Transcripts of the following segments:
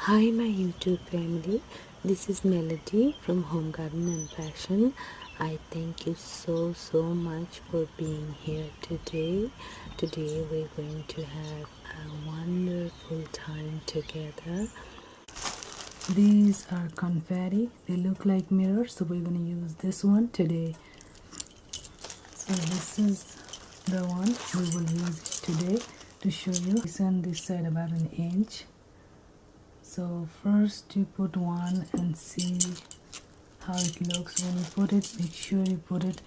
Hi my YouTube family, this is Melody from Home Garden and Fashion. I thank you so much for being here today. Today we're going to have a wonderful time together. These are confetti, they look like mirrors, so we're going to use this one today. So this is the one we will use today to show you. Send this side about an inch. So first you put one and see how it looks. When you put it, make sure you put it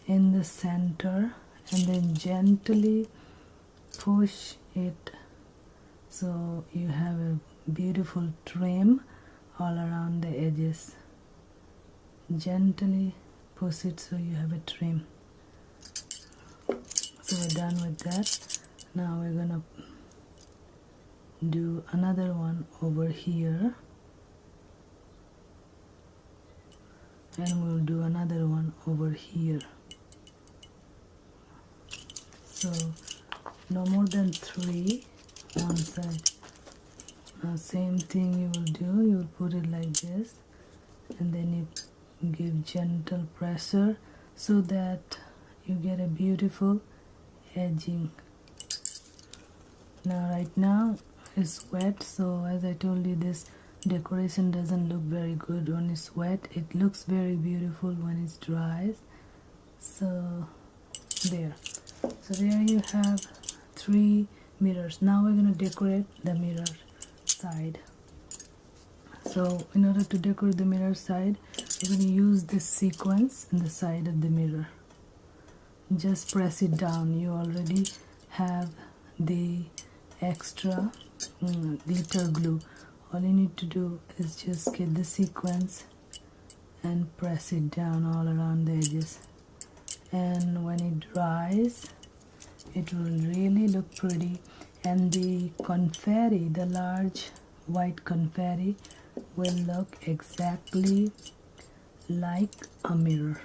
in the center and then gently push it so you have a beautiful trim all around the edges. Gently push it so you have a trim. So we're done with that. Now we're gonna do another one over here, and we'll do another one over here. So no more than 3 one side. Now same thing you will do, you will put it like this and then you give gentle pressure so that you get a beautiful edging. Now right now it's wet, so as I told you, this decoration doesn't look very good when it's wet. It looks very beautiful when it dries. So there you have 3 mirrors. Now we're going to decorate the mirror side. So in order to decorate the mirror side, we're going to use this sequence in the side of the mirror. Just press it down. You already have the extra glitter glue. All you need to do is just get the sequence and press it down all around the edges, and when it dries it will really look pretty, and the confetti, the large white confetti, will look exactly like a mirror.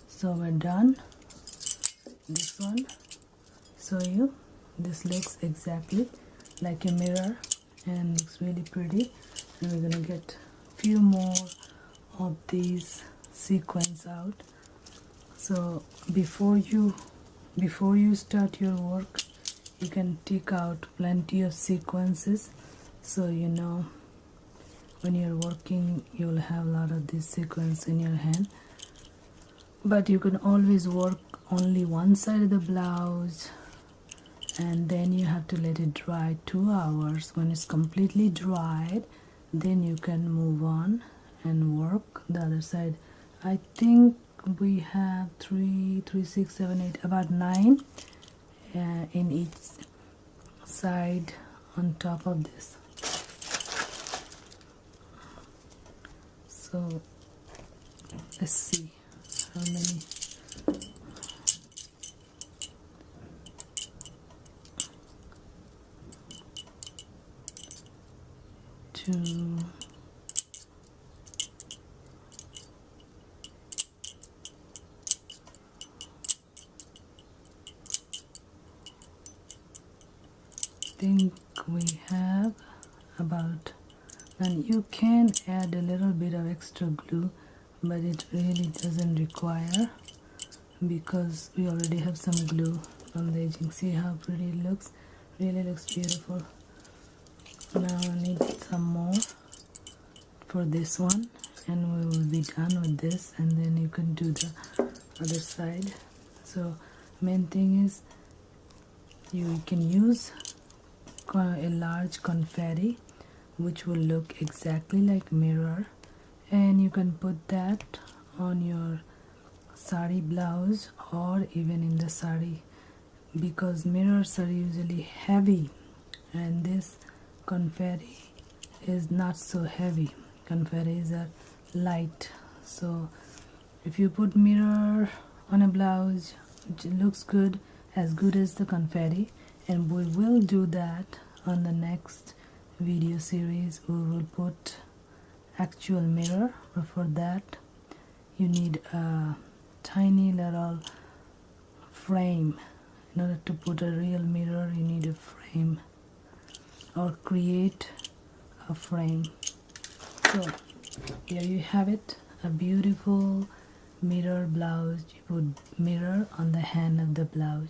So we're done. This one show you, this looks exactly like a mirror and looks really pretty. And we're gonna get few more of these sequins out. So before you start your work, you can take out plenty of sequences, so you know when you're working you'll have a lot of these sequins in your hand. But you can always work only one side of the blouse, and then you have to let it dry 2 hours. When it's completely dried, then you can move on and work the other side. I think we have 3, 6, 7, 8, about 9 in each side on top of this. So let's see how many. Two, think we have about, and you can add a little bit of extra glue, but it really doesn't require because we already have some glue on the edging. See how pretty it looks? Really looks beautiful. Now I need some more for this one, and we will be done with this, and then you can do the other side. So main thing is you can use a large confetti which will look exactly like mirror, and you can put that on your sari blouse or even in the sari, because mirrors are usually heavy and this confetti is not so heavy. Confettis are light, so if you put mirror on a blouse, it looks good, as good as the confetti. And we will do that on the next video series. We will put actual mirror, but for that you need a tiny little frame. In order to put a real mirror, you need a frame, or create a frame. So here you have it, a beautiful mirror blouse. You put mirror on the hand of the blouse.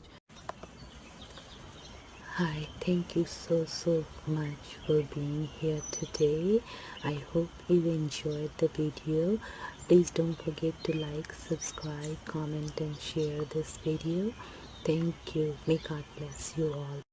Hi, thank you so much for being here today. I hope you enjoyed the video. Please don't forget to like, subscribe, comment and share this video. Thank you. May God bless you all.